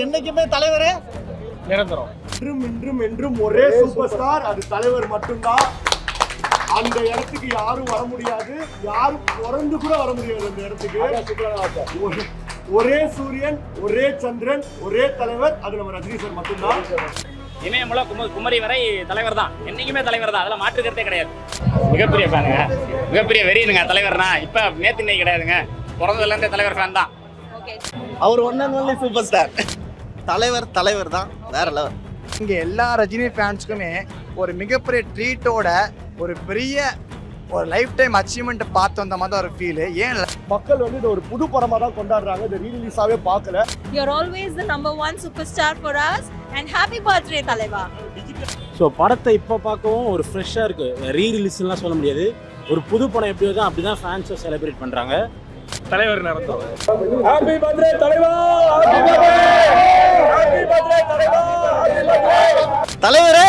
என்னைக்குமே தலைவரே நிரந்தரம். இன்றும் இன்றும் என்றும் ஒரே சூப்பர் ஸ்டார், அது தலைவர் மட்டும்தான். அந்த இடத்துக்கு யாரும் வர முடியாது, யாரும் பிறந்து கூட வர முடியாது அந்த இடத்துக்கு. ஒரே சூரியன், ஒரே சந்திரன், ஒரே தலைவர், அது நம்ம ரஜினி சார் மட்டும்தான். இமயமலை குமரி வரை தலைவர் தான், என்னைக்குமே தலைவர் தான், அதெல்லாம் மாற்றுக்கிறதே கிடையாது. மிகப்பெரிய ஃபேனுங்க, மிகப்பெரிய வெறியனுங்க தலைவர்னா. இப்ப நேத்து இன்னைக்கு கிடையாதுங்க, பிறந்ததுல இருந்தே தலைவர் ஃபேன் தான். அவர் one and only super star. தலைவர் தான், வேற லெவல். இங்க எல்லா ரஜினி ஃபேன்ஸுக்குமே ஒரு மிகப்பெரிய ட்ரீட்டோட ஒரு பெரிய ஒரு லைஃப் டைம் அச்சீவ்மெண்ட் பார்த்து வந்த மாதிரி ஒரு ஃபீல். ஏன் மக்கள் வந்து இது ஒரு புது படமா தான் கொண்டாடுறாங்க, இது ரீரிலீஸாவே பார்க்கல. You are always the number one superstar for us and happy birthday தலைவா. ஸோ படத்தை இப்போ பார்க்கவும் ஒரு ஃப்ரெஷ்ஷாக இருக்குது. ரீரிலீஸ்லாம் சொல்ல முடியாது, ஒரு புது படம் எப்படியோ தான் அப்படி தான் ஃபேன்ஸை செலிப்ரேட் பண்ணுறாங்க. தலைவர் நிரந்தரம். ஹாப்பி பர்த்டே தலைவா, ஹாப்பி பர்த்டே தலைவா. தலைவரே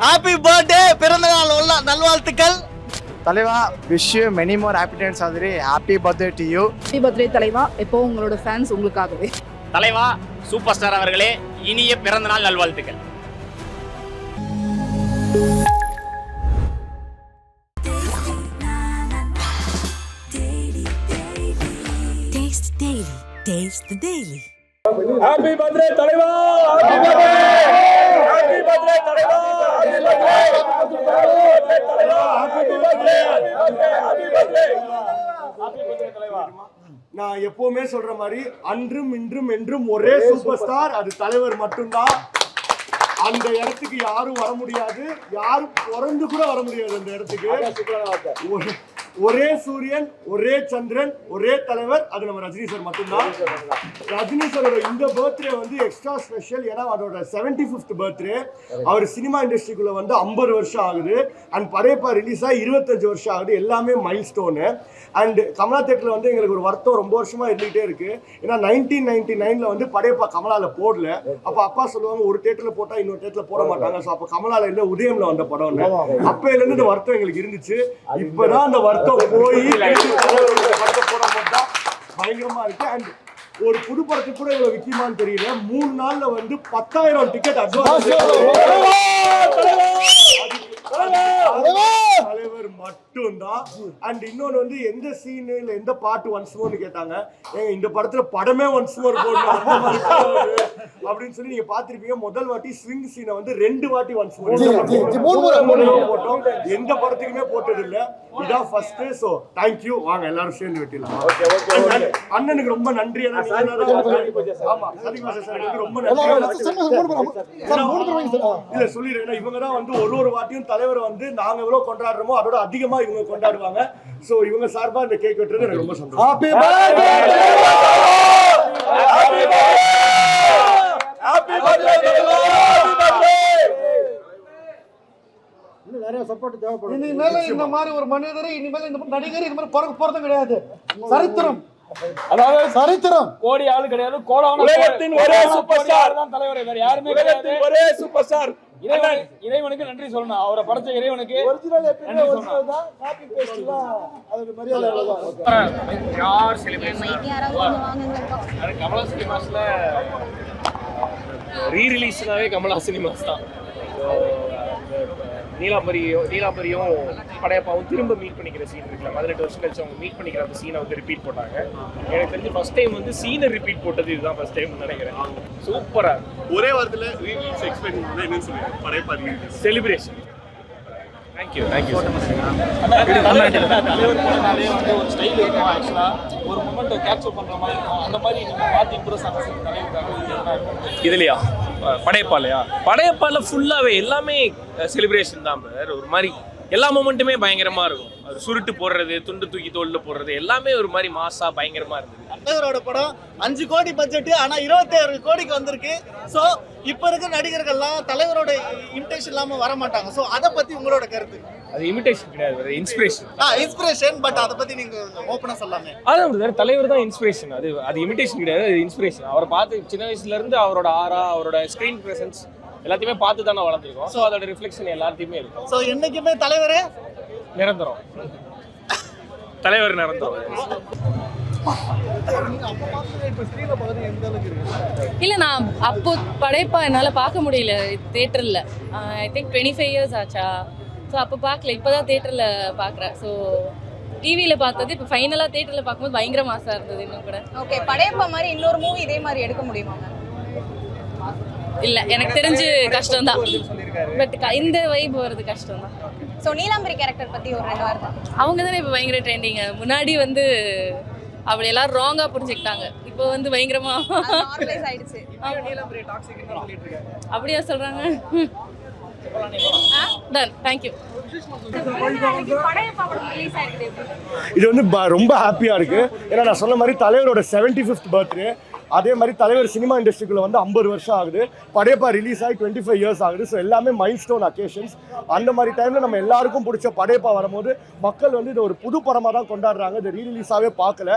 ஹாப்பி பர்த்டே, பிறந்த நாள் நல்வாழ்த்துக்கள். தலைவா, விஷ் யூ மெனி மோர் ஹாப்பிடன்ஸ். மாதிரி happy birthday to you. Happy birthday தலைவா, எப்போ உங்களோட ஃபேன்ஸ் உங்களுக்காகவே. தலைவா சூப்பர் ஸ்டார் அவர்களே, இனிய பிறந்த நாள் நல்வாழ்த்துக்கள். Taste the Daily. Happy birthday தலைவா, ஹாப்பி பர்த்டே, ஹாப்பி பர்த்டே தலைவா, ஹாப்பி பர்த்டே, ஹாப்பி பர்த்டே தலைவா, happy birthday, happy birthday, happy birthday தலைவா. நான் எப்பவுமே சொல்ற மாதிரி அன்றும் இன்றும் என்றும் ஒரே சூப்பர் ஸ்டார், அது தலைவர் மட்டும்தான். அந்த இடத்துக்கு யாரும் வர முடியாது, யாரும் பிறந்து கூட வர முடியாது அந்த இடத்துக்கு. ஒரே சூரியன், ஒரே சந்திரன், ஒரே தலைவர், அது நம்ம ரஜினி சார் மட்டும்தான். ரஜினி சாரோட இந்த பர்த்டே வந்து எக்ஸ்ட்ரா ஸ்பெஷல், ஏன்னா அதோட 75th பர்த்டே. அவர் சினிமா இண்டஸ்ட்ரிக்குள்ள வந்து 50 வருஷம் ஆகுது. அண்ட் படையப்பா ரிலீஸ் ஆகி 25 வருஷம் ஆகுது. எல்லாமே மைல் ஸ்டோனு. அண்ட் கமலா தேட்டரில் வந்து எங்களுக்கு ஒரு வருத்தம் ரொம்ப வருஷமா இருந்துகிட்டே இருக்கு. ஏன்னா 1999 வந்து படையப்பா கமலால போடல. அப்போ அப்பா சொல்லுவாங்க, ஒரு தேட்டரில் போட்டா இன்னொரு தேட்டரில் போட மாட்டாங்க. ஸோ அப்போ கமலால இல்லை, உதயம்ல வந்த படம்னு. அப்பையிலேருந்து இந்த வருத்தம் எங்களுக்கு இருந்துச்சு. இப்போதான் அந்த வருத்தம் போய் படத்தை போட மாட்டா பயங்கரமா இருக்கு. அண்ட் ஒரு புது படத்துக்கு கூட இவ்வளவு விக்கியமான்னு தெரியல. 3 நாள்ல வந்து 10,000 டிக்கெட் அட்வான்ஸ். தலைவர் மட்டும்தான். அண்ட் இன்னொன்று வந்து எந்த சீனு இல்லை எந்த பாட்டு ஒன்ஸ் மோர்னு கேட்டாங்க. இந்த படத்துல படமே ஒன்ஸ் மோர் போடணும் அப்படின்னு சொல்லி நீங்க பாத்திருப்பீங்க. முதல் வாட்டி ஸ்விங் சீனை வந்து 2 வாட்டி ஒன்ஸ் மோர் போட்டோம். எந்த படத்துக்குமே போட்டது இல்ல, இதான் ஃபர்ஸ்ட். So thank you. வாங்க எல்லாரும் சேர்ந்து வெட்டிடலாம். அண்ணனுக்கு ரொம்ப நன்றி. ஆமா, சதிகுமார் சாருக்கு ரொம்ப நன்றி. இல்ல சொல்லிடுறேன், இவங்க தான் வந்து ஒரு வாட்டியும் தலைவர் வந்து நாங்க எவ்வளவு கொண்டாடுறோமோ அதோட அதிகமா இவங்க கொண்டாடுவாங்க. சோ இவங்க சார்பா இந்த கேக் வெட்டுறது எனக்கு ரொம்ப சந்தோஷம். Happy birthday, happy birthday, happy birthday, happy birthday. இன்னும் நிறைய சப்போர்ட் தேவைப்படும். இனிமேல இந்த மாதிரி ஒரு மனிதர், இனிமேல இந்த நடிகர் இந்த மாதிரி பிறக்க போறதும் கிடையாது. சரித்திரம், அதாவது சரித்திரம். கோடி ஆளு கிடையாது, கோடான உலகத்தின் ஒரே சூப்பர் ஸ்டார் தான் தலைவர். வேற யாருமே கிடையாது, ஒரே சூப்பர் ஸ்டார். இறைவனுக்கு நன்றி சொல்லணும். அவரை படைச்ச இறைவனுக்கு நன்றி சொல்லணும். காப்பி பேஸ்ட்லாம் அதுக்கு மரியாதை அவ்வளவுதான். யார் செலிப்ரேஷன் கமலா சினிமாஸ்ல ரீரிலீஸ்னாவே கமலா சினிமாஸ் தான். நீலாம்பரியும் படையப்பாவும் திரும்ப மீட் பண்ணிக்கிற சீன் இருக்குல்ல, 18 வருஷம் கழிச்சு அவங்க மீட் பண்ணிக்கிற அந்த சீனை வந்து ரிப்பீட் போட்டாங்க. எனக்கு தெரிஞ்சு ஃபர்ஸ்ட் டைம் வந்து சீனை ரிப்பீட் போட்டது இதுதான் ஃபர்ஸ்ட் டைம் நினைக்கிறேன். சூப்பரா ஒரே வாரத்தில் ரீலீஸ் எக்ஸ்பெக்ட் பண்ணா என்ன சொல்லுங்க, படையப்பா செலிப்ரேஷன். Thank you thank you. தலைவர் போனாலே வந்து ஒரு ஸ்டைல் இருக்கும். ஆக்சுவலா ஒரு மொமெண்ட் கேப்சர் பண்ற மாதிரி இருக்கும். அந்த மாதிரி நீங்க பார்த்து இம்ப்ரெஸ் ஆன தலைவர் இதுலையா படையப்பாலையா? படையப்பால ஃபுல்லாவே எல்லாமே செலிப்ரேஷன் தான். ஒரு மாதிரி எல்லா மொமெண்ட்டுமே பயங்கரமா இருக்கும். அது சுருட்டு போடுறது, துண்டு தூக்கி தோல்ல போடுறது, எல்லாமே ஒரு மாதிரி மாசா பயங்கரமா இருந்தது. தலைவரோட படம் 5 கோடி பட்ஜெட், ஆனா 27 கோடிக்கு வந்திருக்கு. ஸோ இப்ப இருக்க நடிகர்கள்லாம் தலைவரோட இமிடேஷன் இல்லாம வர மாட்டாங்க. ஸோ அதை பத்தி உங்களோட கருத்து? அது இமிடேஷன் கிடையாது, அது இன்ஸ்பிரேஷன். இன்ஸ்பிரேஷன், பட் அதை பத்தி நீங்க ஓப்பனா சொல்லாமே. அதான் தலைவர் தான் இன்ஸ்பிரேஷன். அது இமிடேஷன் கிடையாது, அது இன்ஸ்பிரேஷன். அவரை பார்த்து சின்ன வயசுல இருந்து அவரோட ஆரா, அவரோட ஸ்கிரீன் பிரசன்ஸ் எல்லாத்தையுமே பார்த்து தானே வளர்ந்துருக்கோம். ஸோ அதோட ரிஃப்ளெக்ஷன் எல்லாத்தையுமே இருக்கும். ஸோ என்னைக்குமே தலைவரே நிரந்தரம். தலைவர் நிரந்தரம். இல்லை நான் அப்போ படைப்பா என்னால் பார்க்க முடியல தேட்டரில். ஐ திங்க் 25 இயர்ஸ் ஆச்சா. ஸோ அப்போ பார்க்கல, இப்போ தான் தேட்டரில் பார்க்குறேன். ஸோ டிவியில் பார்த்தது இப்போ ஃபைனலாக தேட்டரில் பார்க்கும்போது பயங்கர மாசாக இருந்தது இன்னும் கூட. ஓகே, படையப்பா மாதிரி இன்னொரு மூவி இதே மாதிரி எடுக்க முடியுமா? இல்லை எனக்கு தெரிஞ்சு கஷ்டம் தான். பட் இந்த வைப் வருது கஷ்டம் தான். ஸோ நீலாம்பரி கேரக்டர் பற்றி ஒரு 2 வார்த்தை. அவங்க தானே இப்போ பயங்கர ட்ரெண்டிங்க. முன்னாடி வந்து அப்படி எல்லாரும் ராங்காக புரிஞ்சுக்கிட்டாங்க. இப்போ வந்து பயங்கரமா நார்மலைஸ் ஆயிடுச்சு. அப்படியா சொல்கிறாங்க? Done, thank you. இது வந்து ரொம்ப ஹாப்பியாக இருக்குது. ஏன்னா நான் சொன்ன மாதிரி தலைவரோட 75th பர்த்டே. அதே மாதிரி தலைவர் சினிமா இண்டஸ்ட்ரிக்குள்ளே வந்து 50 வருஷம் ஆகுது. படையப்பா ரிலீஸ் ஆகி 25 இயர்ஸ் ஆகுது. ஸோ எல்லாமே மைல் ஸ்டோன் அக்கேஷன்ஸ். அந்த மாதிரி டைமில் நம்ம எல்லாருக்கும் பிடிச்ச படையப்பா வரும்போது மக்கள் வந்து இது ஒரு புது படமாக தான் கொண்டாடுறாங்க. இது ரீரிலீஸாகவே பார்க்கல.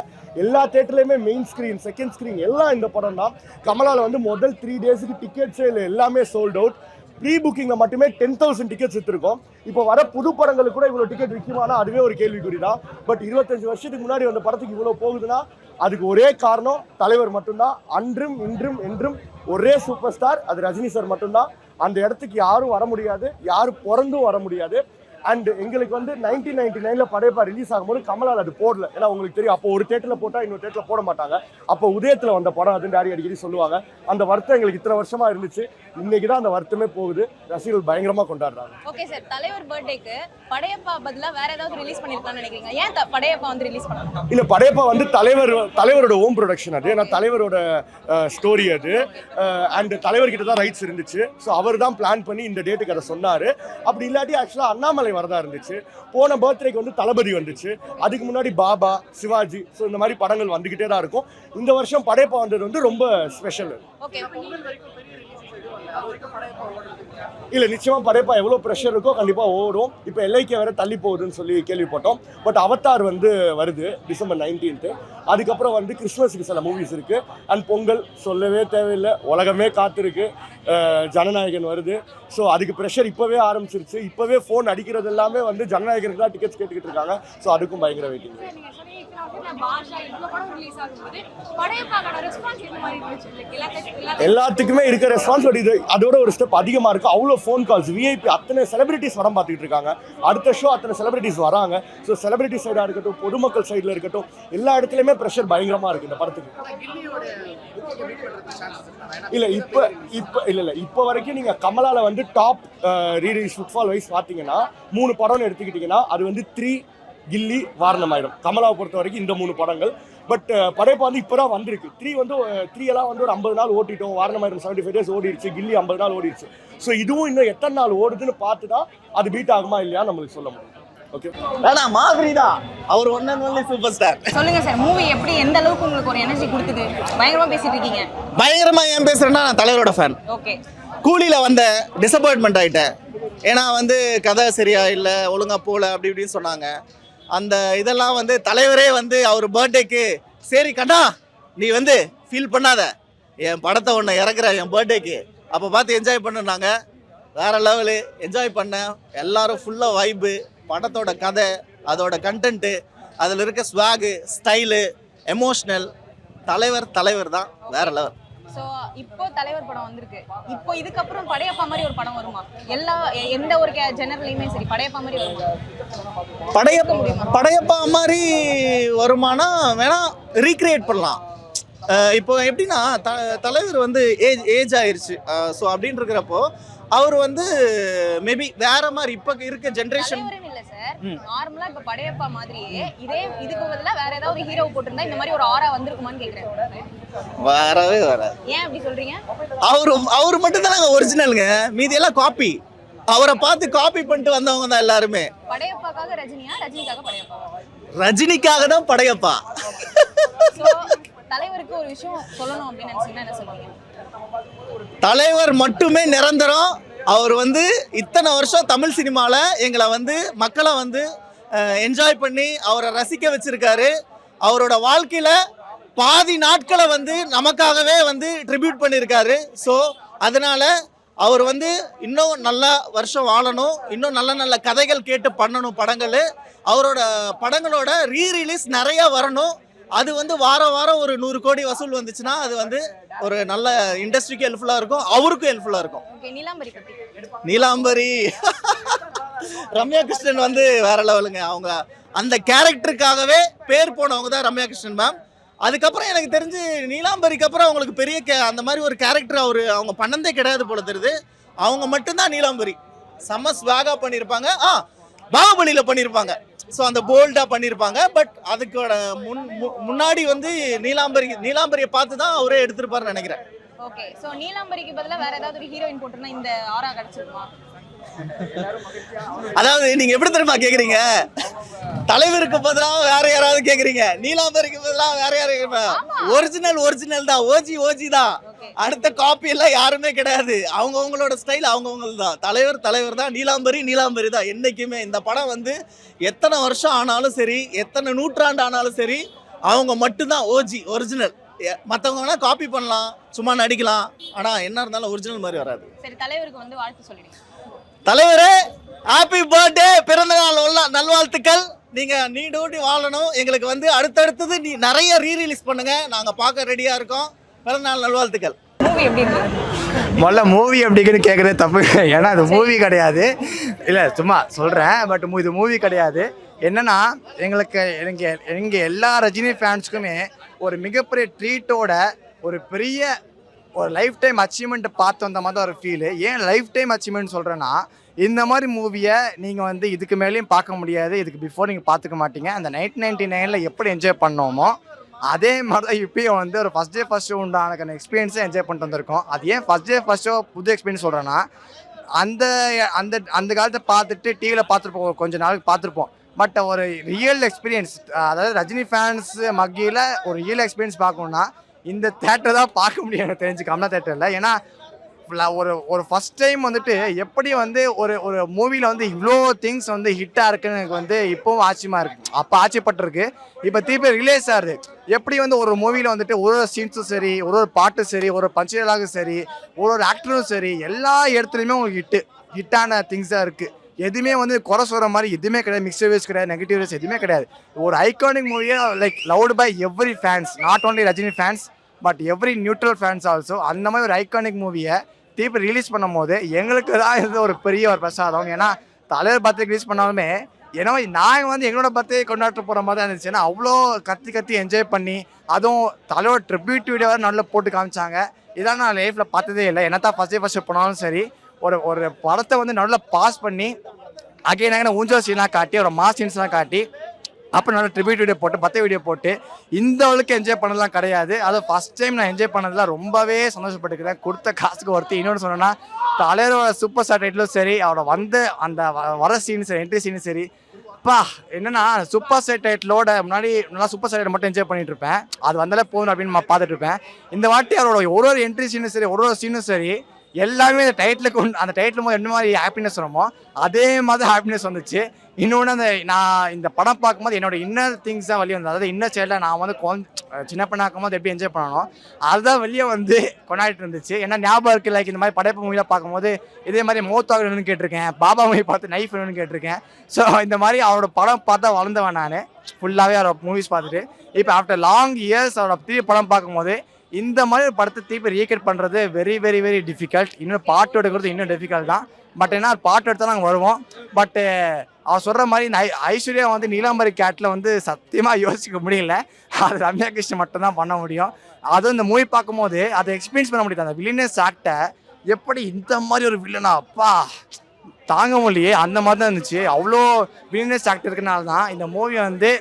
எல்லா தேட்டர்லையுமே மெயின் ஸ்க்ரீன், செகண்ட் ஸ்க்ரீன் எல்லாம் இந்த படம் தான். கமலாவில் வந்து முதல் 3 டேஸுக்கு டிக்கெட்ஸே இல்லை, எல்லாமே சோல்ட் அவுட். ப்ரீ புக்கிங்கில் மட்டுமே 10,000 டிக்கெட்ஸ் விற்றுருக்கோம். இப்போ வர புது படங்களுக்கு கூட இவ்வளோ டிக்கெட் விற்குமானா அதுவே ஒரு கேள்விக்குறி தான். பட் 25 வருஷத்துக்கு முன்னாடி வந்த படத்துக்கு இவ்வளோ போகுதுன்னா அதுக்கு ஒரே காரணம் தலைவர் மட்டும்தான். அன்றும் இன்றும் என்றும் ஒரே சூப்பர் ஸ்டார், அது ரஜினி சார் மட்டும்தான். அந்த இடத்துக்கு யாரும் வர முடியாது, யாரும் பிறந்தும் வர முடியாது. அண்ட் எங்களுக்கு வந்து 1999 படையப்பா ரிலீஸ் ஆகும்போது கமலால் அது போடல. ஏன்னா உங்களுக்கு தெரியும், அப்போ ஒரு தேட்டரில் போட்டால் இன்னொரு தேட்டரில் போட மாட்டாங்க. அப்போ உதயத்தில் வந்த படம் அதுன்னு டாடி அடிக்கடி சொல்லுவாங்க. அந்த வருத்தம் எங்களுக்கு இத்தனை வருஷமாக இருந்துச்சு. இன்னைக்கு தான் அந்த வருத்தமே போகுது. ரசிகர்கள் பயங்கரமாக கொண்டாடுறாங்க. ஓகே சார், தலைவர் பர்த்டேக்கு படையப்பா பதிலாக வேற ஏதாவது ரிலீஸ் பண்ணிருக்கான்னு நினைக்கிறீங்க? ஏன் படையப்பா வந்து ரிலீஸ் பண்ணணும்? இல்லை, படையப்பா வந்து தலைவரோட ஓன் ப்ரொடக்ஷன். அது ஏன்னா தலைவரோட ஸ்டோரி அது. அண்ட் தலைவர்கிட்ட தான் ரைட்ஸ் இருந்துச்சு. ஸோ அவர் தான் பிளான் பண்ணி இந்த டேட்டுக்கு அதை சொன்னார். அப்படி இல்லாட்டி ஆக்சுவலாக அண்ணாமலை வரதா இருந்துச்சு. போன பர்த்டேக்கு வந்து தளபதி வந்துச்சு. அதுக்கு முன்னாடி பாபா, சிவாஜி, ஸோ இந்த மாதிரி படங்கள் வந்துகிட்டே தான் இருக்கும். இந்த வருஷம் படையப்பா வந்தது வந்து ரொம்ப ஸ்பெஷல். இல்லை, நிச்சயமா படையப்பா எவ்வளோ ப்ரெஷர் இருக்கோ கண்டிப்பாக ஓடும். இப்போ எல்ஐகே வேற தள்ளி போகுதுன்னு சொல்லி கேள்விப்பட்டோம். பட் அவதார் வந்து வருது December 19th. அதுக்கப்புறம் வந்து கிறிஸ்மஸுக்கு சில மூவிஸ் இருக்குது. அண்ட் பொங்கல் சொல்லவே தேவையில்லை, உலகமே காத்திருக்கு. ஜனநாயகன் வருது. ஸோ அதுக்கு ப்ரெஷர் இப்போவே ஆரம்பிச்சிருச்சு. இப்போவே ஃபோன் அடிக்கிறது எல்லாமே வந்து ஜனநாயகனுக்கு தான் டிக்கெட்ஸ் கேட்டுக்கிட்டு இருக்காங்க. ஸோ அதுக்கும் பயங்கர வெயிட்டிங். எல்லாத்துக்குமே இருக்க ரெஸ்பான்ஸ். பட் இது அதோட ஒரு ஸ்டெப் அதிகமாக இருக்குது. அவ்வளோ ஃபோன் கால்ஸ், விஐபி அத்தனை செலிபிரிட்டிஸ் படம் பார்த்துக்கிட்டு இருக்காங்க. அடுத்த ஷோ அத்தனை செலிபிரிட்டிஸ் வராங்க. ஸோ செலிபிரிட்டி சைடாக இருக்கட்டும், பொதுமக்கள் சைடில் இருக்கட்டும், எல்லா இடத்துலையுமே ப்ரெஷர் பயங்கரமாக இருக்குது இந்த படத்துக்கு. இப்போ வரைக்கும் நீங்கள் கமலாவில் வந்து டாப் ரீலீஸ் ஃபுட்ஃபால் வைஸ் பார்த்தீங்கன்னா 3 படம்னு எடுத்துக்கிட்டிங்கன்னா அது வந்து 3, கில்லி, வாரணமாயிரம். கமலாவை பொறுத்த வரைக்கும் இந்த 3 படங்கள். பட் படையப்பா வந்து இப்போ தான் வந்திருக்கு. 3 எல்லாம் வந்து ஒரு 50 நாள் ஓட்டிட்டோம். வாரணமாயிரம் 75 days ஓடிடுச்சு. கில்லி 50 நாள் ஓடிடுச்சு. ஸோ இதுவும் இன்னும் எத்தனை நாள் ஓடுதுன்னு பார்த்து தான் அது பீட் ஆகுமா இல்லையா நம்மளுக்கு சொல்ல முடியும். ஓகே, வேணா மாதிரி தான் அவர் one and only super star. சொல்லுங்க சார், மூவி எப்படி எந்த அளவுக்கு உங்களுக்கு ஒரு எனர்ஜி கொடுத்தது? பயங்கரமா பேசிட்டு இருக்கீங்க. பயங்கரமா ஏன் பேசுறேன்னா, நான் தலைவரோட ஃபேன். ஓகே, கூலியில் வந்த டிசப்பாயின்மெண்ட் ஆகிட்டேன். ஏன்னா வந்து கதை சரியா இல்லை, ஒழுங்கா போகல, அப்படி இப்படின்னு சொன்னாங்க. அந்த இதெல்லாம் வந்து தலைவரே வந்து அவர் பர்த்டேக்கு சரி கண்ணா நீ வந்து ஃபீல் பண்ணாத, என் படத்தை ஒன்று இறக்குற என் பர்த்டேக்கு, அப்போ பார்த்து என்ஜாய் பண்ணுனாங்க. வேறு லெவலு என்ஜாய் பண்ணேன். எல்லாரும் ஃபுல்லாக வைப்பு. படத்தோட கதை, அதோட கண்டென்ட்டு, அதில் இருக்க ஸ்வாகு, ஸ்டைலு, எமோஷ்னல். தலைவர் தான் வேற லெவல். ஸோ இப்போ தலைவர் படம் வந்திருக்கு. இப்போ இதுக்கப்புறம் படையப்பா மாதிரி ஒரு படம் வருமா? எந்த ஒரு ஜெனரலையுமே சரி படையப்பா மாதிரி வருமா? படையப்பா மாதிரி வருமானா வேணா ரீக்ரியேட் பண்ணலாம். இப்போ எப்படின்னா தலைவர் வந்து ஏஜ் ஆயிடுச்சு. ஸோ அப்படின்னு இருக்கிறப்போ அவர் வந்து மேபி வேற மாதிரி இப்போ இருக்க ஜெனரேஷன் இல்ல சார். நார்மலா இப்ப படையப்பா மாதிரியே இதுக்கு பதிலா வேற ஏதாவது ஹீரோ போட்டிருந்தா இந்த மாதிரி ஒரு ஆரா வந்திருக்குமான்னு கேக்குறேன். வரவே வராது. ஏன் அப்படி சொல்றீங்க? அவரு மட்டும் தான் ஒரிஜினலுங்க, மீதி எல்லாம் காப்பி. அவரை பார்த்து காப்பி பண்ணிட்டு வந்தவங்க தான் எல்லாருமே. படையப்பாக்காக ரஜினியா, ரஜினிக்காக படையப்பா? ரஜினிக்காக தான் படையப்பா. சோ தலைவருக்கு ஒரு விஷயம் சொல்லணும் அப்படின்னு நினைச்சீங்கன்னா என்ன சொல்லுவீங்க? தலைவர் மட்டுமே நிரந்தரம். அவர் வந்து இத்தனை வருஷம் தமிழ் சினிமாவில் எங்களை வந்து மக்களை வந்து என்ஜாய் பண்ணி அவரை ரசிக்க வச்சிருக்காரு. அவரோட வாழ்க்கையில் பாதி நாட்களை வந்து நமக்காகவே வந்து ட்ரிபியூட் பண்ணியிருக்காரு. ஸோ அதனால் அவர் வந்து இன்னும் நல்ல வருஷம் வாழணும், இன்னும் நல்ல நல்ல கதைகள் கேட்டு பண்ணணும் படங்கள். அவரோட படங்களோட ரீரிலீஸ் நிறையா வரணும். அது வந்து வாரம் வாரம் ஒரு 100 கோடி வசூல் வந்துச்சுன்னா அது வந்து ஒரு நல்ல இண்டஸ்ட்ரிக்கு ஹெல்ப்ஃபுல்லாக இருக்கும், அவருக்கும் ஹெல்ப்ஃபுல்லாக இருக்கும். ஓகே, நீலாம்பரி பத்தி. நீலாம்பரி ரம்யா கிருஷ்ணன் வந்து வேற லெவலுங்க. அவங்க அந்த கேரக்டருக்காகவே பேர் போனவங்க தான் ரம்யா கிருஷ்ணன் மேம். அதுக்கப்புறம் எனக்கு தெரிஞ்சு நீலாம்பரிக்கு அப்புறம் அவங்களுக்கு பெரிய அந்த மாதிரி ஒரு கேரக்டர் அவங்க பண்ணதே கிடையாது போல தெரியுது. அவங்க மட்டும்தான் நீலாம்பரி. செம்ம ஸ்வாகா பண்ணியிருப்பாங்க. பாகுபலியில பண்ணியிருப்பாங்க. ஸோ அந்த போல்டாக பண்ணியிருப்பாங்க. பட் அதுக்கோட முன்னாடி வந்து நீலாம்பரியை பார்த்து தான் அவரே எடுத்திருப்பாருன்னு நினைக்கிறேன். ஓகே, ஸோ நீலாம்பரிக்கு பதிலாக வேற ஏதாவது ஒரு ஹீரோயின் போட்டுருந்தா இந்த ஆரா கிடைச்சிருக்குமா? அதாவது நீங்க எப்படி தெரியுமா கேக்குறீங்க, தலைவருக்கு பதிலாக வேற யாராவது கேக்குறீங்க, நீலாம்பரிக்கு பதிலாக வேற யாரும். ஒரிஜினல் தான், ஓஜி தான். அடுத்த காப்பி எல்லாம் யாருமே கிடையாது. அவங்கவுங்களோட ஸ்டைல் அவங்கவுங்களது தான். தலைவர் தான், நீலாம்பரி தான். என்னைக்குமே இந்த படம் வந்து எத்தனை வருஷம் ஆனாலும் சரி, எத்தனை நூற்றாண்டு ஆனாலும் சரி, அவங்க மட்டும்தான் ஓஜி, ஒரிஜினல். மற்றவங்க வேணா காப்பி பண்ணலாம், சும்மா நடிக்கலாம், ஆனா என்ன இருந்தாலும் ஒரிஜினல் மாதிரி வராது. சரி, தலைவருக்கு வந்து வாழ்த்து சொல்லிடுங்க. தலைவரே, ஹாப்பி பர்த்டே, பிறந்த நாள் நல்வாழ்த்துக்கள். நீங்க நீடோடி வாழணும். எங்களுக்கு வந்து அடுத்தடுத்தது நிறைய ரீரிலீஸ் பண்ணுங்க, நாங்க பார்க்க ரெடியா இருக்கோம். பிறந்த நாள் நல்வாழ்த்துக்கள். மூவி எப்படி இருந்தது? முதல்ல மூவி எப்படின்னு கேட்குறது தப்பு, ஏன்னா அது மூவி கிடையாது. இல்லை, சும்மா சொல்கிறேன். பட் இது மூவி கிடையாது. என்னன்னா எங்கள் எல்லா ரஜினி ஃபேன்ஸுக்குமே ஒரு மிகப்பெரிய ட்ரீட்டோட ஒரு பெரிய ஒரு லைஃப் டைம் அச்சீவ்மெண்ட் பார்த்து வந்த மாதிரி ஒரு ஃபீலு. ஏன் லைஃப் டைம் அச்சீவ்மெண்ட் சொல்கிறேன்னா, இந்த மாதிரி மூவியை நீங்கள் வந்து இதுக்கு மேலேயும் பார்க்க முடியாது. இதுக்கு பிஃபோர் நீங்கள் பார்த்துக்க மாட்டீங்க. அந்த 1999 எப்படி என்ஜாய் பண்ணோமோ அதே மாதிரி தான் இப்பயும் வந்து ஒரு ஃபஸ்ட் டே உண்டான எக்ஸ்பீரியன்ஸை என்ஜாய் பண்ணிட்டு வந்திருக்கோம். அது ஏன் ஃபஸ்ட் டே புது எக்ஸ்பீரியன்ஸ் சொல்கிறேன்னா, அந்த அந்த அந்த காலத்தை பார்த்துட்டு டிவியில் பார்த்துருப்போம், கொஞ்சம் நாளுக்கு பார்த்துருப்போம். பட் ஒரு ரியல் எக்ஸ்பீரியன்ஸ், அதாவது ரஜினி ஃபேன்ஸ் மக்கியில் ஒரு ரியல் எக்ஸ்பீரியன்ஸ் பார்க்கணுன்னா இந்த தேட்டர் தான் பார்க்க முடியும் எனக்கு தெரிஞ்சு, கம்னா தேட்டரில். ஏன்னா ஒரு ஃபஸ்ட் டைம் வந்துட்டு எப்படி வந்து ஒரு மூவியில் வந்து இவ்வளோ திங்ஸ் வந்து ஹிட்டாக இருக்குன்னு எனக்கு வந்து இப்போவும் ஆச்சரியமாக இருக்குது. அப்போ ஆச்சரியப்பட்டிருக்கு. இப்போ திருப்பி ரிலீஸ் ஆகுது. எப்படி வந்து ஒரு மூவியில் வந்துட்டு ஒரு சீன்ஸும் சரி, ஒரு பாட்டும் சரி, ஒரு பஞ்சலாகும் சரி, ஒரு ஆக்டரும் சரி, எல்லா இடத்துலையுமே உங்களுக்கு ஹிட்டான திங்ஸாக இருக்குது. எதுவுமே வந்து குறை சொல்கிற மாதிரி எதுவுமே கிடையாது. மிக்ஸ்ட் வேஸ் கிடையாது, நெகட்டிவ் வேஸ் எதுவுமே கிடையாது. ஒரு ஐகானிக் மூவியை like loved by every fans, not only Rajini fans but every neutral fans also. அந்த மாதிரி ஒரு ஐகானிக் மூவியை திருப்பி ரிலீஸ் பண்ணும் போது எங்களுக்கு தான் இது ஒரு பெரிய ஒரு பிரசாதம். ஏன்னா தலைவர் பர்த்டே ரிலீஸ் பண்ணாலுமே ஏன்னா நாங்கள் வந்து எங்களோட பர்த்டே கொண்டாட போகிற மாதிரி தான் இருந்துச்சு. ஏன்னா அவ்வளோ கத்தி என்ஜாய் பண்ணி, அதுவும் தலைவர் ட்ரிபியூட் வீடியோ நல்லா போட்டு காமிச்சாங்க. இதான் நான் லைஃப்பில் பார்த்ததே இல்லை. என்ன தான் ஃபஸ்ட் போனாலும் சரி, ஒரு படத்தை வந்து நல்லா பாஸ் பண்ணி அகைன் ஊஞ்சல் சீன்லாம் காட்டி, ஒரு மாஸ் சீன்ஸ்லாம் காட்டி, அப்புறம் நல்லா ட்ரிபியூட் வீடியோ போட்டு, பர்த்டே வீடியோ போட்டு இந்த அளவுக்கு என்ஜாய் பண்ணலாம் கிடையாது. அது ஃபஸ்ட் டைம் நான் என்ஜாய் பண்ணதில் ரொம்பவே சந்தோஷப்பட்டுக்கிறேன். கொடுத்த காசுக்கு ஒருத்தர். இன்னொன்று சொன்னேன்னா, தலைவரோட சூப்பர் ஸ்டார் டைட்டிலும் சரி, அவரோட வந்து அந்த வர சீன் சரி, என்ட்ரி சீனும் சரி, என்னன்னா சூப்பர் ஸ்டார் டைட்டிலோட முன்னாடி நல்லா சூப்பர் ஸ்டார் மட்டும் என்ஜாய் பண்ணிட்டு இருப்பேன். அது வந்தாலே போதும் அப்படின்னு நான் பார்த்துட்டு இருப்பேன். இந்த வாட்டி அவரோட ஒரு என்ட்ரி சீனும் சரி, ஒரு சீனும் சரி, எல்லாமே அந்த டைட்டிலுக்கு அந்த டைட்டில் போது என்ன மாதிரி ஹாப்பினஸ் வருமோ அதே மாதிரி ஹாப்பினஸ் வந்துச்சு. இன்னொன்று நான் இந்த படம் பார்க்கும்போது என்னோட இன்னர் திங்ஸ் தான் வெளியே வந்தது. அதாவது இன்னர் சைடில் நான் வந்து சின்ன பண்ணாக்கும் போது எப்படி என்ஜாய் பண்ணணும் அதுதான் வெளியே வந்து கொண்டாடிட்டு இருந்துச்சு. ஏன்னா ஞாபகம் இருக்குது, லைக் இந்த மாதிரி படைப்பு மூவிலாம் பார்க்கும்போது இதே மாதிரி மோத்தாக வேணும்னு கேட்டிருக்கேன், பாபா மூவி பார்த்து நைஃப் வேணும்னு கேட்டிருக்கேன். ஸோ இந்த மாதிரி அவரோட படம் பார்த்தா வளர்ந்தவன் நான் ஃபுல்லாகவே அவரோட மூவிஸ் பார்த்துட்டு. இப்போ ஆஃப்டர் லாங் இயர்ஸ் அவரோட திருப்பி படம் பார்க்கும்போது இந்த மாதிரி ஒரு படத்தை திருப்பி ரீக்ரியேட் பண்ணுறது வெரி வெரி வெரி டிஃபிகல்ட். இன்னும் பாட்டு எடுக்கிறது இன்னும் டிஃபிகல்ட் தான். பட் ஏன்னா பாட்டு எடுத்தால் நாங்கள் வருவோம். பட்டு அவர் சொல்கிற மாதிரி ஐஸ்வர்யா வந்து நீலாம்பரி கேட்டில் வந்து சத்தியமாக யோசிக்க முடியல. அது ரம்யா கிருஷ்ணன் மட்டும்தான் பண்ண முடியும். அதுவும் இந்த மூவி பார்க்கும்போது அதை எக்ஸ்பீரியன்ஸ் பண்ண முடியாது. அந்த வில்லனஸ் ஆக்டை எப்படி இந்த மாதிரி ஒரு வில்லனா அப்பா தாங்க முடியலையே, அந்த மாதிரி தான் இருந்துச்சு. அவ்வளோ வில்லனஸ் ஆக்ட் இருக்கிறனால தான் இந்த மூவி வந்து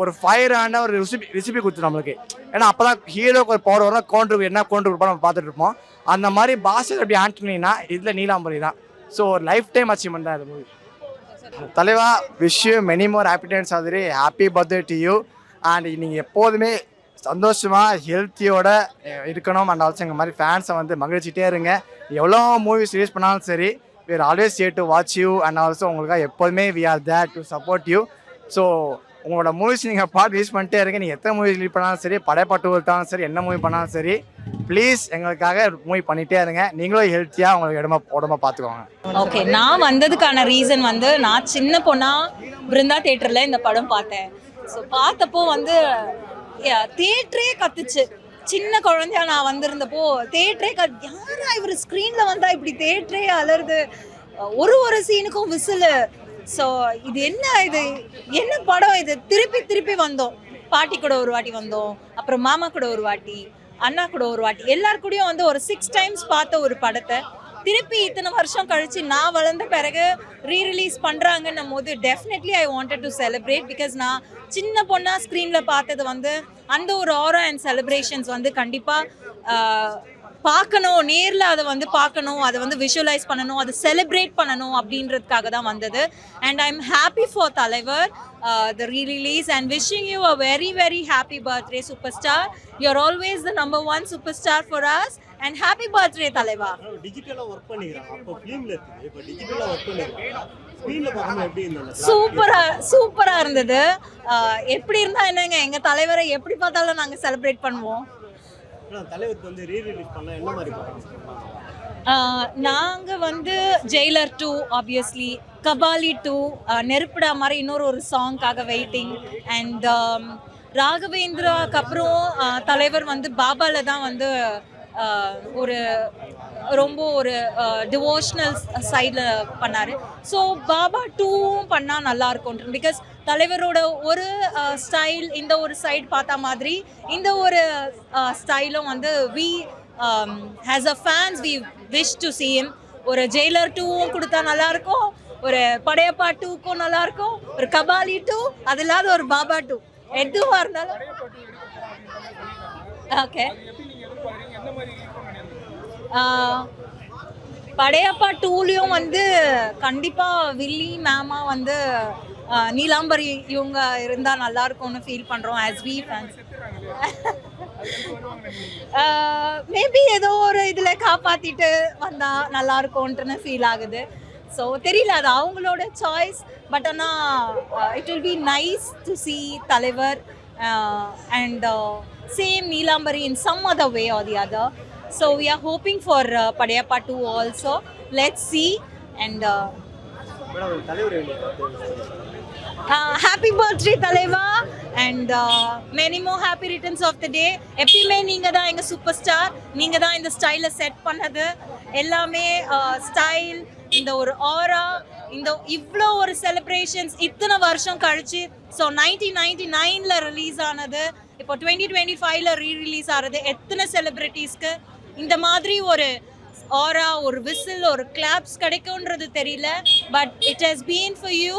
ஒரு ஃபயரான ஒரு ரெசிபி கொடுத்து நம்மளுக்கு. ஏன்னா அப்போ தான் ஹீரோக்கு ஒரு பவர் வரும், கவுண்டருக்கு என்ன கவுண்டர் கொடுப்போம் நம்ம பார்த்துட்டு இருப்போம். அந்த மாதிரி பாஷர் எப்படி ஆண்டனினா இதில் நீலாம்பரி தான். ஸோ ஒரு லைஃப் டைம் அச்சீவ்மெண்ட் தான் இந்த மூவி. தலைவா, விஷ் யூ மெனி மோர் ஹாப்பிடேஸ் ஆகுது. Happy birthday to you. And நீங்கள் எப்போதுமே சந்தோஷமாக ஹெல்த்தியோட இருக்கணும். அண்ட் ஆல்சோ எங்கள் மாதிரி ஃபேன்ஸை வந்து மகிழ்ச்சிட்டே இருங்க. எவ்வளோ மூவிஸ் ரிலீஸ் பண்ணாலும் சரி, we are always here to watch you. And also உங்களுக்காக எப்போதுமே we are there to support you. So உங்களோட மூவிஸ் நீங்கள் பார்த்து ரிலீஸ் பண்ணிட்டே இருங்க. நீங்கள் எத்தனை மூவி ரிலீஸ் பண்ணாலும் சரி, படைப்பாட்டு விட்டாலும் சரி, என்ன மூவி பண்ணாலும் சரி, ப்ளீஸ் எங்களுக்காக மூவி பண்ணிகிட்டே இருங்க. நீங்களும் ஹெல்த்தியாக உங்களுக்கு உடம்ப பார்த்துக்கோங்க. ஓகே, நான் வந்ததுக்கான ரீசன் வந்து நான் சின்ன பொண்ணா பிருந்தா தேட்டரில் இந்த படம் பார்த்தேன். ஸோ பார்த்தப்போ வந்து தியேட்டரே கத்துச்சு. சின்ன குழந்தையா நான் வந்திருந்தப்போ தியேட்டரே யாரா இவர் ஸ்க்ரீனில் வந்தா இப்படி தியேட்டரே அலருது, ஒரு சீனுக்கும் விசிலு. ஸோ இது என்ன படம் இது? திருப்பி வந்தோம். பாட்டி கூட ஒரு வாட்டி வந்தோம், அப்புறம் மாமா கூட ஒரு வாட்டி, அண்ணா கூட ஒரு வாட்டி, எல்லார் கூடயும் வந்து ஒரு 6 times பார்த்த ஒரு படத்தை திருப்பி இத்தனை வருஷம் கழிச்சு நான் வளர்ந்த பிறகு ரீரிலீஸ் பண்ணுறாங்கன்னும் போது definitely I wanted to celebrate. Because நான் சின்ன பொண்ணாக ஸ்க்ரீனில் பார்த்தது வந்து அந்த ஒரு ஆரா அண்ட் செலிப்ரேஷன்ஸ் வந்து கண்டிப்பாக பார்க்கணும், நேரில் அதை வந்து பார்க்கணும், அதை வந்து விஷுவலைஸ் பண்ணணும், அதை செலிப்ரேட் பண்ணணும் அப்படின்றதுக்காக தான் வந்தது. And I am happy for தலைவர் the re-release and wishing you a very very happy birthday superstar. You're always the number 1 superstar for us and happy birthday தலைவா. டிஜிட்டலா வர்க் பண்ணிக்கிறாங்க, அப்போ ஃபிலிம்ல இருக்கு, இப்போ டிஜிட்டலா வர்க் பண்ணிக்கிறாங்க. ஸ்கிரீன்ல பார்க்கும்போது எப்படி இருந்தது? சூப்பரா இருந்தது. எப்படி இருந்தா என்னங்க, எங்க தலைவரை எப்படி பார்த்தாலும் நாங்க செலிப்ரேட் பண்ணுவோம். தலைவருக்கு வந்து ரீ-ரிலீஸ் பண்ணா என்ன மாதிரி பார்க்கலாம்? நாங்கள் வந்து ஜெயிலர் 2 ஆப்வியஸ்லி, கபாலி 2, நெருப்புடா மாதிரி இன்னொரு சாங்காக வெயிட்டிங். அண்ட் ராகவேந்திராக்கு அப்புறம் தலைவர் வந்து பாபால தான் வந்து ஒரு ரொம்ப ஒரு டிவோஷனல் சைடில் பண்ணார். ஸோ பாபா 2வும் பண்ணால் நல்லாயிருக்கும். பிகாஸ் தலைவரோட ஒரு ஸ்டைல் இந்த ஒரு சைடு பார்த்தா மாதிரி இந்த ஒரு ஸ்டைலும் வந்து as a fans we wish to see him. ஒரு ஜெயிலர் 2வும் கொடுத்தா நல்லாயிருக்கும், ஒரு படையப்பா 2க்கும் நல்லாயிருக்கும், ஒரு கபாலி 2, அது இல்லாத ஒரு பாபா 2, எதுவாக இருந்தாலும் ஓகே. படையப்பா 2லையும் வந்து கண்டிப்பாக வில்லி மேமா வந்து நீலாம்பரி இவங்க இருந்தால் நல்லாயிருக்கும்னு ஃபீல் பண்ணுறோம் as we fans. மேபி ஏதோ ஒரு இதில் காப்பாற்றிட்டு வந்தால் நல்லாயிருக்கும்ன்ட்டுன்னு ஃபீல் ஆகுது. ஸோ தெரியல, அது அவங்களோட சாய்ஸ். பட் ஆனால் it will be nice to see தலைவர் and same Neelambari in some other way or the other. So we are hoping for Padayappa 2 also. Let's see. And happy birthday Talaiva and many more happy returns of the day. எப்பயுமே நீங்க தான் எங்க super star, நீங்க தான் இந்த ஸ்டைலை set பண்ணது எல்லாமே. ஸ்டைல், இந்த ஒரு ஆரா, இந்த இவ்வளோ ஒரு செலிப்ரேஷன்ஸ் இத்தனை வருஷம் கழிச்சு. ஸோ 1999ல் ரிலீஸ் ஆனது, இப்போ 2025ல் ரீரிலீஸ் ஆகிறது. எத்தனை செலிப்ரிட்டிஸ்க்கு இந்த மாதிரி ஒரு ஆரா, ஒரு விசில், ஒரு கிளாப்ஸ் கிடைக்கும்ன்றது தெரியல. But it has been for you.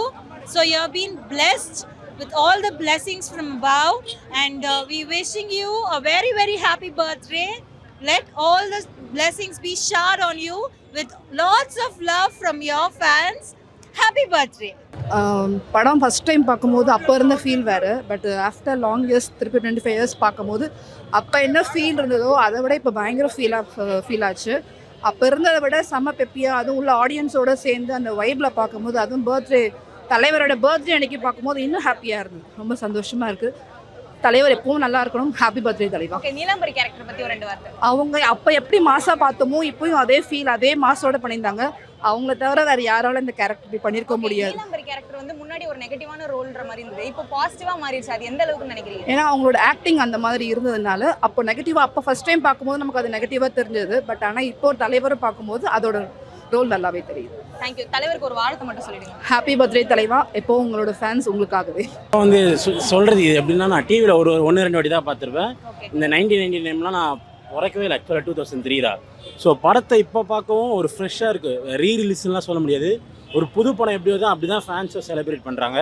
So you have been blessed with all the blessings from above, and we wishing you a very very happy birthday. Let all the blessings be showered on you with lots of love from your fans. Happy birthday. படம் first time பார்க்கும்போது அப்போ இருந்த feel வேறு. But after long years திருப்பி 25 years பார்க்கும்போது அப்போ என்ன feel இருந்ததோ அதை விட இப்போ பயங்கர ஃபீல் ஆச்சு. அப்போ இருந்ததை விட செம்ம பெப்பியாக, அதுவும் உள்ள ஆடியன்ஸோடு சேர்ந்து அந்த வைப்பில் பார்க்கும்போது, அதுவும் தலைவரோட பர்த்டே அன்னைக்கு பார்க்கும்போது இன்னும் ஹாப்பியாக இருந்தது. ரொம்ப சந்தோஷமாக இருக்குது. தலைவர் எப்பவும் நல்லா இருக்கணும். ஹாப்பி பர்த்டே தலைவா. ஓகே, நீலாம்பரி கேரக்டர் பற்றி ஒரு 2 வார்த்தை. அவங்க அப்போ எப்படி மாசாக பார்த்தோமோ இப்போயும் அதே ஃபீல், அதே மாசோட பண்ணியிருந்தாங்க. அவங்கள தவிர வேறு யாரால இந்த கேரக்டர் இப்படி பண்ணியிருக்க முடியாது. நீலாம்பரி கேரக்டர் வந்து முன்னாடி ஒரு நெகட்டிவான ரோல்ன்ற மாதிரி இருந்தது, இப்போ பாசிட்டிவாக மாறிடுச்சு. அது எந்த அளவுக்கு நினைக்கிறீங்க? ஏன்னா அவங்களோட ஆக்டிங் அந்த மாதிரி இருந்ததுனால அப்போ நெகட்டிவாக, அப்போ ஃபர்ஸ்ட் டைம் பார்க்கும்போது நமக்கு அது நெகட்டிவாக தெரிஞ்சது. பட் ஆனால் இப்போ தலைவரை பார்க்கும்போது அதோட ரோல் நல்லாவே தெரியுது. தேங்க்யூ. தலைவருக்கு ஒரு வாழ்த்து மட்டும் சொல்லிடுங்க. ஹாப்பி பர்த்டே தலைவா. எப்போ உங்களோட ஃபேன்ஸ் உங்களுக்காகவே. வந்து சொல்கிறது இது எப்படின்னா, நான் டிவியில் ஒரு 1-2 வாட்டி தான் பார்த்துருப்பேன். இந்த 1999லாம் நான் உரைக்கவே இல்லை. ஆக்சுவலாக 2003 தான். ஸோ படத்தை இப்போ பார்க்கவும் ஒரு ஃப்ரெஷ்ஷாக இருக்குது. ரீரிலீஸ்லாம் சொல்ல முடியாது, ஒரு புது படம் எப்படியோ தான் அப்படி தான் ஃபேன்ஸை செலிப்ரேட் பண்ணுறாங்க.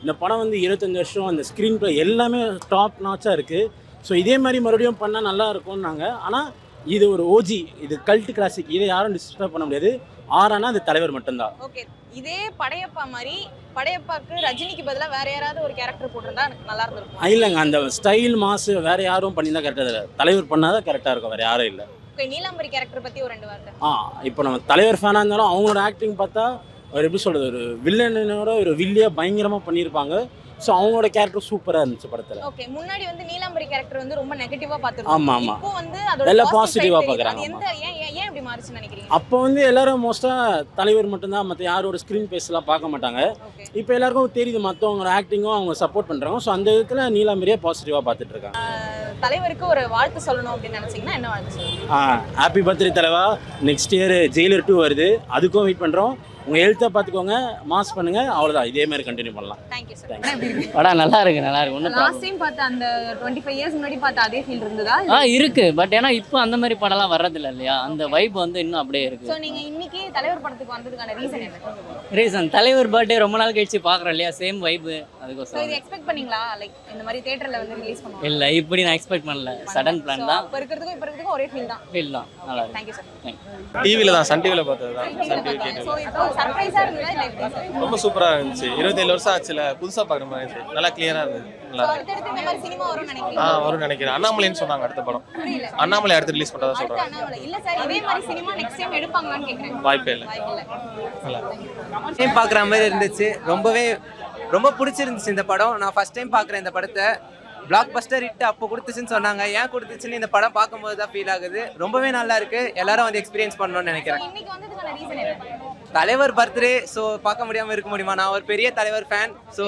இந்த படம் வந்து 25 வருஷம், அந்த ஸ்க்ரீன் ப்ளே எல்லாமே டாப் நாச்சாக இருக்குது. ஸோ இதே மாதிரி மறுபடியும் பண்ணால் நல்லா இருக்கும்னாங்க. ஆனால் இது ஒரு ஓஜி, இது கல்ட் கிளாசிக், இதை யாரும் டிஸ்டர்ப் பண்ண முடியாது. ஆறானா அது தலைவர் மட்டும்தான். ஓகே, இதே படையப்பா மாதிரி படையப்பாக்கு ரஜினிக்கு பதிலாக வேற யாராவது ஒரு கேரக்டர் போட்டிருந்தா எனக்கு நல்லா இருந்திருக்கும். இல்லைங்க, அந்த ஸ்டைல் மாசு வேற யாரும் பண்ணியிருந்தா கரெக்டாக இல்லை. தலைவர் பண்ணாதான் கரெக்டாக இருக்கும், வேற யாரும் இல்லை. ஓகே, நீலாம்பரி கேரக்டர் பற்றி ஒரு 2 வார்த்தை. இப்போ நம்ம தலைவர் ஃபேனாக இருந்தாலும் அவங்களோட ஆக்டிங் பார்த்தா ஒரு எப்படி சொல்கிறது, ஒரு வில்லனோட ஒரு வில்லியாக பயங்கரமாக பண்ணியிருப்பாங்க. ஸோ அவங்களோட கேரக்டர் சூப்பராக இருந்துச்சு படத்தில். ஓகே, முன்னாடி வந்து நீலாம்பரி கேரக்டர் வந்து ரொம்ப நெகட்டிவாக பார்த்துருக்கோம். ஆமாம் ஆமாம், இப்போ வந்து அதோட எல்லாம் பாசிட்டிவாக பார்க்குறாங்க. எந்த ஏன் அப்படி மாறிச்சுன்னு நினைக்கிறீங்க? அப்போ வந்து எல்லாரும் மோஸ்ட்டாக தலைவர் மட்டும்தான், மற்ற யாரோட ஸ்க்ரீன் பேஸ்லாம் பார்க்க மாட்டாங்க. ஓகே. இப்போ எல்லாருக்கும் தெரியுது மற்றவங்க ஆக்டிங்கும் அவங்க சப்போர்ட் பண்ணுறாங்க. ஸோ அந்த விதத்தில் நீலாம்பரியை பாசிட்டிவாக பார்த்துட்டு இருக்காங்க. தலைவருக்கு ஒரு வாழ்த்து சொல்லணும் அப்படின்னு நினைச்சீங்கன்னா என்ன வாழ்த்து சொல்லுவீங்க? ஹாப்பி பர்த்டே தலைவா. நெக்ஸ்ட் இயர் ஜெயிலர் 2 வருது, அதுக்கும் வெயிட் பண்ணுறோம். உங்கள் ஹெல்த்தை பார்த்துக்கோங்க, மாஸ் பண்ணுங்கள், அவ்வளோதான். இதே மாதிரி கண்டினியூ பண்ணலாம். Thank you sir. படம் நல்லா இருக்கு, நல்லா இருக்கு. ஒன்றும் லாஸ்ட் டைம் பார்த்த அந்த 25 இயர்ஸ் முன்னாடி பார்த்த அதே ஃபீல் இருந்ததா? இருக்கு. பட் ஏன்னா இப்போ அந்த மாதிரி படம்லாம் வர்றதில்ல இல்லையா, அந்த வைப் வந்து இன்னும் அப்படியே இருக்கு. ஸோ நீங்கள் இன்னைக்கு தலைவர் படத்துக்கு வந்ததுக்கான ரீசன் என்ன? ரீசன் தலைவர் பர்த்டே ரொம்ப நாள் கழிச்சு பார்க்குறோம் இல்லையா, சேம் வைப்பு, ஸோ அதுக்கோசரம். இது எக்ஸ்பெக்ட் பண்ணீங்களா? லைக் இந்த மாதிரி தியேட்டரில் வந்து ரிலீஸ் பண்ணுவாங்க? இல்லை, இப்படி நான் எக்ஸ்பெக்ட் பண்ணல. சடன் பிளான் தான். இப்போ இருக்கிறதுக்கும் இப்போ இருக்கிறதுக்கும் ஒரே ஃபீல் தான். ஃபீல் தான், நல்லா இருக்கு. Thank you sir. டிவியில் தான், சன் டிவியில் பார்த்தது தான். சன் டிவி ஸோ இப்போ சர்ப்ரைஸாக இருந்ததா இல்லை எப்படி சார்? ரொம்ப சூப்பராக இருந்துச்சு. 27 வருஷம் ஆச்சுல, புதுசாக பார்க்குற மாதிரி இருந்துச்சு. நல்லா கிளியராக இருந்தது. நல்லா ஸோ அடுத்தடுத்து இந்த மாதிரி சினிமா வரும்னு நினைக்கிறீங்க? வரும்னு நினைக்கிறேன். அண்ணாமலைன்னு சொன்னாங்க அடுத்த படம். புரியல. அண்ணாமலை அடுத்து ரிலீஸ் பண்ணுறதா அடுத்த சொல்கிறாங்க. அண்ணாமலை இல்ல சார், இதே மாதிரி சினிமா நெக்ஸ்ட் டைம் எடுப்பாங்களான்னு கேக்குறேன். வாய்ப்பே இல்லை. வாய்ப்பில்லை. நல்லா டைம் பார்க்குற மாதிரி இருந்துச்சு. ரொம்ப பிடிச்சிருந்துச்சு இந்த படம். நான் ஃபர்ஸ்ட் டைம் பார்க்குறேன் இந்த படத்தை. பிளாக் பஸ்டர் ஹிட் அப்போ கொடுத்துச்சுன்னு சொன்னாங்க. ஏன் கொடுத்துச்சுன்னு இந்த படம் பார்க்கும்போது தான் ஃபீல் ஆகுது. ரொம்பவே நல்லா இருக்கு. எல்லாரும் வந்து எக்ஸ்பீரியன்ஸ் பண்ணணும்னு நினைக்கிறேன். இன்னைக்கு வந்ததுக்கான ரீசன் என்ன? தலைவர் பர்த்டே, ஸோ பார்க்க முடியாமல் இருக்க முடியுமா? நான் ஒரு பெரிய தலைவர் ஃபேன். ஸோ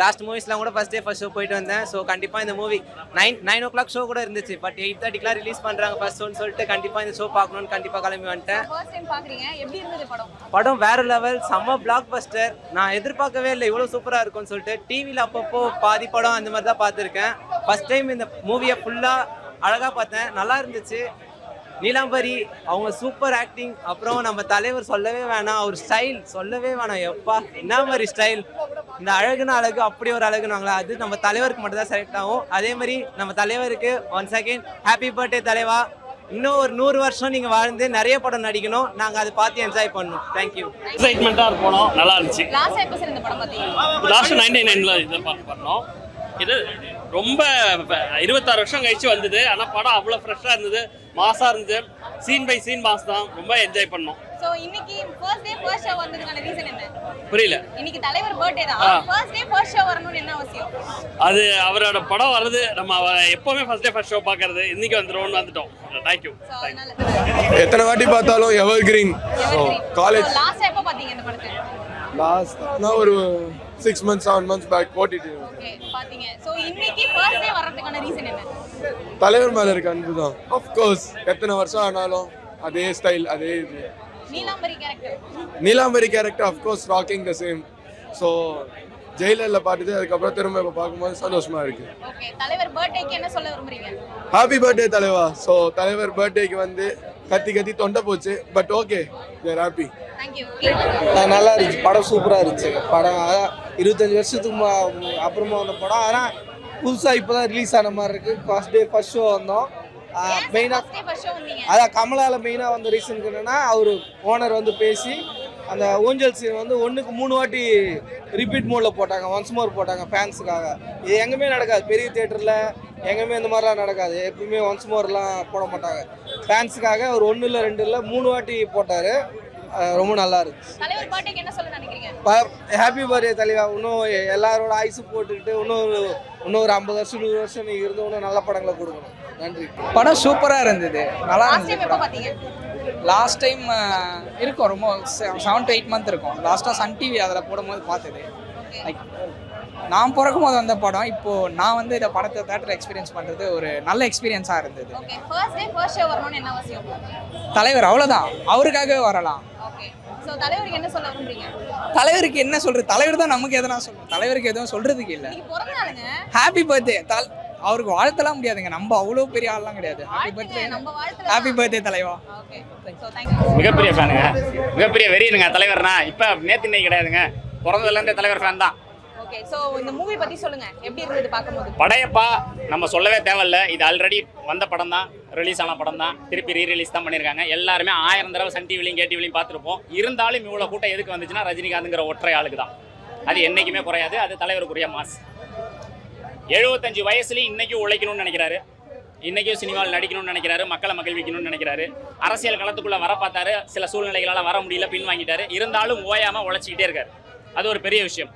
லாஸ்ட் மூவிஸ்லாம் கூட ஃபர்ஸ்ட் டே ஃபர்ஸ்ட் ஷோ போயிட்டு வந்தேன். ஸோ கண்டிப்பாக இந்த மூவி 9 o'clock ஷோ கூட இருந்துச்சு. பட் 8:30 ரிலீஸ் பண்ணுறாங்க ஃபர்ஸ்ட் ஷோன்னு சொல்லிட்டு கண்டிப்பாக இந்த ஷோ பார்க்கணும்னு கண்டிப்பாக கிளம்பி வந்துட்டேன். ஃபர்ஸ்ட் டைம் பாக்குறீங்க, எப்படி இருந்தது படம்? படம் வேற லெவல், செம்ம பிளாக் பஸ்டர். நான் எதிர்பார்க்கவே இல்லை இவ்வளோ சூப்பராக இருக்கும்னு சொல்லிட்டு. டிவியில் அப்பப்போ பாதி படம் அந்த மாதிரி தான் பார்த்துருக்கேன். ஃபர்ஸ்ட் டைம் இந்த மூவியை ஃபுல்லாக அழகாக பார்த்தேன். நல்லா இருந்துச்சு. நீலாம்பரி அவங்க சூப்பர் ஆக்டிங். அப்புறம் நம்ம தலைவர் சொல்லவே வேணாம், அவர் ஸ்டைல் சொல்லவே வேணாம். எப்பா என்ன மாதிரி ஸ்டைல்! இந்த அழகுன்னு அழகு, அப்படி ஒரு அழகுனாங்களா, அது நம்ம தலைவருக்கு மட்டும் தான் செலக்ட் ஆகும். அதே மாதிரி நம்ம தலைவருக்கு ஒன்ஸ் அகைன் ஹாப்பி பர்த்டே தலைவா. இன்னும் ஒரு 100 வருஷம் நீங்கள் வாழ்ந்து நிறைய படம் நடிக்கணும். நாங்கள் அதை பார்த்து என்ஜாய் பண்ணணும். தேங்க்யூ. எக்ஸைட்மெண்ட்டாக போனோம், நல்லா இருந்துச்சு. லாஸ்ட் எப்போ சார் இந்த படம் பார்த்தீங்க? லாஸ்ட் 99ல இதை பண்ணோம். இது ரொம்ப 26 வருஷம் கழிச்சு வந்தது. ஆனால் படம் அவ்வளோ ஃப்ரெஷ்ஷாக இருந்தது, மாஸாக இருந்தது. சீன் பை சீன் மாஸ் தான், ரொம்ப என்ஜாய் பண்ணோம். ஸோ இன்னைக்கு ஃபர்ஸ்ட் டே ஃபர்ஸ்ட் ஷோ வந்ததுக்கான ரீசன் என்ன? புரியல. இன்னைக்கு தலைவர் பர்த்டே தான். ஃபர்ஸ்ட் டே ஃபர்ஸ்ட் ஷோ வரணும்னு என்ன அவசியம்? அது அவரோட படம் வருது, நம்ம எப்போவுமே ஃபர்ஸ்ட் டே ஃபர்ஸ்ட் ஷோ பார்க்கறது. இன்னைக்கு வந்துட்டோம். தேங்க்யூ. ஸோ அதனால எத்தனை வாட்டி பார்த்தாலும் எவர் கிரீன். காலேஜ் லாஸ்ட் எப்போ பார்த்தீங்க இந்த படத்தை? லாஸ்ட் நான் ஒரு 6 months 7 months பேக் ஓட்டிட்டு ஓகே பாத்தீங்க. ஸோ இன்னைக்கு ஃபர்ஸ்ட் டே வர்றதுக்கான ரீசன் என்ன? தலைவர் மேல இருக்க அன்பு தான். ஆஃப்கோர்ஸ் எத்தனை வருஷம் ஆனாலும் அதே ஸ்டைல், அதே இது. Neelambari character. Neelambari character of course rocking the same. So ஜெயிலரில் பார்த்துட்டு அதுக்கப்புறம் திரும்ப இப்போ பார்க்கும்போது சந்தோஷமா இருக்கு. ஓகே, தலைவர் பர்த்டேக்கு என்ன சொல்ல விரும்புறீங்க? ஹாப்பி பர்த்டே தலைவா. ஸோ தலைவர் பர்த்டேக்கு வந்து கத்தி தொண்டை போச்சு. But okay, they're happy. Thank you. நல்லா இருந்துச்சு படம். சூப்பராக இருந்துச்சு படம். அதான் 25 வருஷத்துக்கு அப்புறமா வந்த படம். ஆனால் புதுசாக இப்போ தான் ரிலீஸ் ஆன மாதிரி இருக்குது. ஃபர்ஸ்ட் டே ஃபர்ஸ்ட் ஷோ வந்தோம். மெயினாக அதான் கமலால மெயினாக வந்த ரீசனுக்கு என்னென்னா, அவர் ஓனர் வந்து பேசி அந்த ஊஞ்சல் சீன் வந்து 1க்கு 3 வாட்டி ரிப்பீட் மோடில் போட்டாங்க, ஒன்ஸ் மோர் போட்டாங்க ஃபேன்ஸுக்காக. இது எங்கேயுமே நடக்காது, பெரிய தியேட்டரில் எங்கேயுமே இந்த மாதிரிலாம் நடக்காது. எப்பவுமே ஒன்ஸ் மோர்லாம் போட மாட்டாங்க. ஃபேன்ஸுக்காக ஒரு 1 இல்லை 2 இல்லை 3 வாட்டி போட்டார். ரொம்ப நல்லா இருந்துச்சு. தலைவர் பர்த்டேக்கு என்ன சொல்ல நினைக்கிறீங்க? ஹாப்பி பர்த்டே தலைவா. இன்னும் எல்லாரோட ஐஸு போட்டுக்கிட்டு இன்னும் ஒரு 50 வருஷம் 100 வருஷம் நீங்கள் இருந்து இன்னும் நல்ல படங்களை கொடுக்கணும். நன்றி. படம் சூப்பராக இருந்தது, நல்லா லாஸ்ட் டைம் எப்போ பார்த்தீங்க? லாஸ்ட் டைம் இருக்கும், ரொம்ப 7 to 8 months இருக்கும். லாஸ்ட்டாக சன் டிவி அதில் போடும்போது பார்த்தது. லைக் நான் பிறக்கும் போது வந்த படம். இப்போது நான் வந்து இந்த படத்தை தேட்டர் எக்ஸ்பீரியன்ஸ் பண்ணுறது ஒரு நல்ல எக்ஸ்பீரியன்ஸாக இருந்தது. Okay, first day first show வரணும்னு என்ன அவசியம்? தலைவர் அவ்வளோதான், அவருக்காகவே வரலாம். ஓகே, ஸோ தலைவருக்கு என்ன சொல்ல விரும்புறீங்க? தலைவருக்கு என்ன சொல்கிறது? தலைவர் தான் நமக்கு எதனா சொல்லணும். தலைவருக்கு எதுவும் சொல்கிறதுக்கு இல்லை. இன்னைக்கு பிறந்த நாளுங்க. Happy birthday. அவருக்கு வாழ்த்தலாம் முடியாதுங்க, நம்ம அவ்வளோ பெரிய ஆள்லாம் கிடையாது. ஹாப்பி பர்த்டே, நம்ம வாழ்த்துல. ஹாப்பி பர்த்டே தலைவா. Okay, so thank you. மிகப்பெரிய ஃபேனுங்க, மிகப்பெரிய வெறியனுங்க தலைவர்னா. இப்போ நேற்று இன்னைக்கு கிடையாதுங்க, பிறந்ததுலேருந்தே தலைவர் ஃபேன் தான். ஓகே, ஸோ இந்த மூவி பற்றி சொல்லுங்க, எப்படி இருந்தது பார்க்கும்போது? படையப்பா நம்ம சொல்லவே தேவையில்ல. இது ஆல்ரெடி வந்த படம் தான், ரிலீஸ் ஆன படம் தான், திருப்பி ரீரிலீஸ் தான் பண்ணியிருக்காங்க. எல்லாருமே 1000 தடவை சன் டிவிலையும் கேடிவிலையும் பார்த்துருப்போம். இருந்தாலும் இவ்வளோ கூட்டம் எதுக்கு வந்துச்சுன்னா ரஜினிகாந்துங்கிற ஒற்றை ஆளுக்கு தான். அது என்றைக்குமே குறையாது, அது தலைவருக்குரிய மாஸ். 75 வயசுலேயும் இன்றைக்கும் உழைக்கணும்னு நினைக்கிறாரு, இன்றைக்கும் சினிமாவில் நடிக்கணும்னு நினைக்கிறாரு, மக்களை மகிழ்விக்கணும்னு நினைக்கிறாரு. அரசியல் களத்துக்குள்ளே வர பார்த்தாரு, சில சூழ்நிலைகளால் வர முடியல, பின் வாங்கிட்டாரு. இருந்தாலும் ஓயாமல் உழைச்சிக்கிட்டே இருக்காரு. அது ஒரு பெரிய விஷயம்.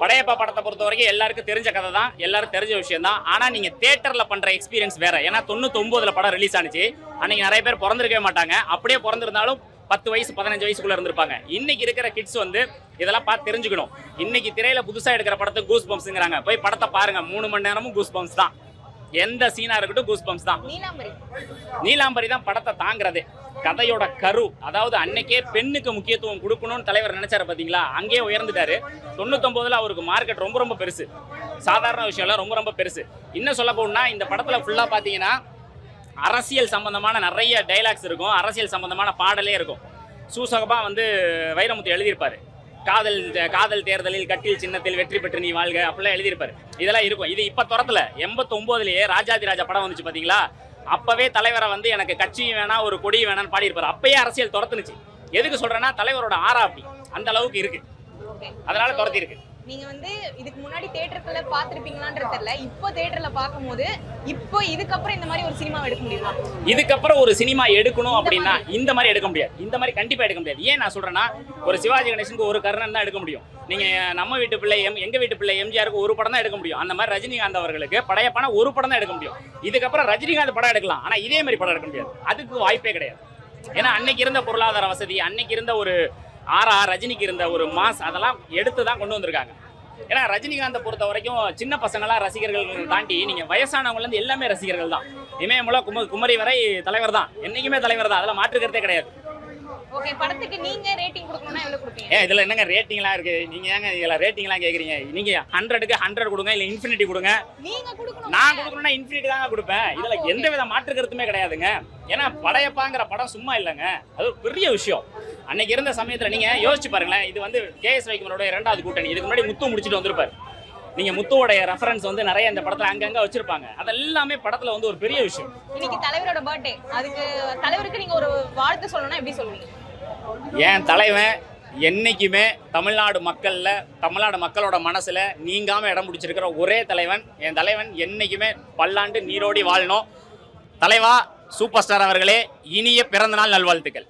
படையப்பா படத்தை பொறுத்த வரைக்கும் எல்லாருக்கும் தெரிஞ்ச கதை தான், எல்லாரும் தெரிஞ்ச விஷயம் தான். ஆனால் நீங்கள் தேட்டரில் பண்ணுற எக்ஸ்பீரியன்ஸ் வேற. ஏன்னா 99 படம் ரிலீஸ் ஆனிச்சு. அன்னைக்கு நிறைய பேர் பிறந்திருக்கவே மாட்டாங்க. அப்படியே பிறந்திருந்தாலும் 10 வயசு 15 வயசுக்குள்ள இருந்திருப்பாங்க. இன்னைக்கு இருக்கிற கிட்ஸ் வந்து இதெல்லாம் பார்த்து தெரிஞ்சுக்கணும். இன்னைக்கு திரையில புதுசா எடுக்கிற படத்துக்கு கூஸ் பம்ப்ஸ்ங்கிறாங்க. போய் படத்தை பாருங்க, 3 மணி நேரமும் கூஸ் பம்ப்ஸ் தான். எந்த சீனா இருக்கட்டும் கூஸ் பம்ப்ஸ் தான். நீலாம்பரி தான் படத்தை தாங்கிறதே. கதையோட கரு, அதாவது அன்னைக்கே பெண்ணுக்கு முக்கியத்துவம் கொடுக்கணும்னு தலைவர் நினைச்சாரு பாத்தீங்களா, அங்கேயே உயர்ந்துட்டாரு. 99 அவருக்கு மார்க்கெட் ரொம்ப ரொம்ப பெருசு, சாதாரண விஷயம் இல்லை, ரொம்ப ரொம்ப பெருசு. இன்னும் சொல்ல போனா இந்த படத்துல ஃபுல்லா பாத்தீங்கன்னா அரசியல் சம்பந்தமான நிறைய டைலாக்ஸ் இருக்கும், அரசியல் சம்பந்தமான பாடலே இருக்கும். சூசகமா வந்து வைரமுத்து எழுதியிருப்பாரு. காதல் தேர்தலில் கட்டில் சின்னத்தில் வெற்றி பெற்று நீ வாழ்க அப்படிலாம் எழுதியிருப்பாரு. இதெல்லாம் இருக்கும். இது இப்ப துரத்துல 89லயே ராஜாதி ராஜா படம் வந்துச்சு பாத்தீங்களா, அப்பவே தலைவரை வந்து எனக்கு கட்சியும் வேணாம் ஒரு கொடியும் வேணாம்னு பாடியிருப்பாரு. அப்பயே அரசியல் துரத்துனுச்சு. எதுக்கு சொல்றேன்னா தலைவரோட ஆறா அப்படி அந்த அளவுக்கு இருக்கு, அதனால துரத்தி இருக்கு. நீங்க வந்து இதுக்கு முன்னாடி தியேட்டர்ல பாத்திருப்பீங்களான்றது தெரியல, இப்போ தியேட்டர்ல பார்க்கும்போது இப்போ இதுக்கப்புறம் இந்த மாதிரி ஒரு சினிமா எடுக்க முடியுமா? இதுக்கப்புறம் ஒரு சினிமா எடுக்கணும் அப்படின்னா இந்த மாதிரி எடுக்க முடியாது, இந்த மாதிரி கண்டிப்பா எடுக்க முடியாது. ஏன் நான் சொல்றேன்னா, ஒரு சிவாஜி கணேசனுக்கு ஒரு கர்ணன் தான் எடுக்க முடியும். நீங்க நம்ம வீட்டு பிள்ளை எங்க வீட்டு பிள்ளை எம்ஜிஆருக்கு ஒரு படம் தான் எடுக்க முடியும். அந்த மாதிரி ரஜினிகாந்த் அவர்களுக்கு படையப்பான ஒரு படம் தான் எடுக்க முடியும். இதுக்கப்புறம் ரஜினிகாந்த் படம் எடுக்கலாம், ஆனா இதே மாதிரி படம் எடுக்க முடியாது. அதுக்கு வாய்ப்பே கிடையாது. ஏன்னா அன்னைக்கு இருந்த பொருளாதார வசதி, அன்னைக்கு இருந்த ஒரு ரஜினிக்கு இருந்த ஒரு மாஸ், அதெல்லாம் எடுத்து தான் கொண்டு வந்திருக்காங்க. ஏன்னா ரஜினிகாந்தை பொறுத்த வரைக்கும் சின்ன பசங்களாம் ரசிகர்கள் தாண்டி நீங்க வயசானவங்கலேருந்து எல்லாமே ரசிகர்கள் தான். இமயமலை குமரி வரை தலைவர் தான், என்னைக்குமே தலைவர் தான், அதெல்லாம் மாற்றுக்கிறதே கிடையாது. ஓகே, படத்துக்கு நீங்க ரேட்டிங் கொடுக்கணும்னா எவ்வளவு கொடுப்பீங்க? இதுல என்னங்க ரேட்டிங்லாம் இருக்கு? நீங்க ஏங்க இதெல்லாம் ரேட்டிங்லாம் கேக்குறீங்க? நீங்க 100க்கு 100 கொடுங்க, இல்ல இன்ஃபினிட்டி கொடுங்க. நீங்க கொடுக்கணும், நான் கொடுக்கணும்னா இன்ஃபினிட்டி தாங்க கொடுப்பேன். இதுல எந்த வித மாற்று கருத்துமே கிடையாதுங்க. ஏன்னா படையப்பாங்கிற படம் சும்மா இல்லைங்க, அது ஒரு பெரிய விஷயம். அன்னைக்கு இருந்த சமயத்துல நீங்க யோசிச்சு பாருங்களேன். இது வந்து கேஎஸ் ரவிக்குமாரோட 2வது கூட்டணி. இதுக்கு முன்னாடி முத்து முடிச்சுட்டு வந்திருப்பாரு. நீங்க முத்துவோடைய ரெஃபரன்ஸ் வந்து நிறைய இந்த படத்துல அங்கங்க வச்சிருப்பாங்க. அதெல்லாமே படத்துல வந்து ஒரு பெரிய விஷயம். இன்னைக்கு தலைவரோட பர்த்டே, அதுக்கு தலைவருக்கு நீங்க ஒரு வாழ்த்து சொல்லணும்னா எப்படி சொல்லுவீங்க? என் தலைவன் என்னைக்குமே தமிழ்நாடு மக்களோட மனசுல நீங்காம இடம் பிடிச்சிருக்கிற ஒரே தலைவன் என் தலைவன். என்னைக்குமே பல்லாண்டு நீரோடி வாழணும். தலைவா சூப்பர் ஸ்டார் அவர்களே, இனிய பிறந்தநாள் நல்வாழ்த்துக்கள்.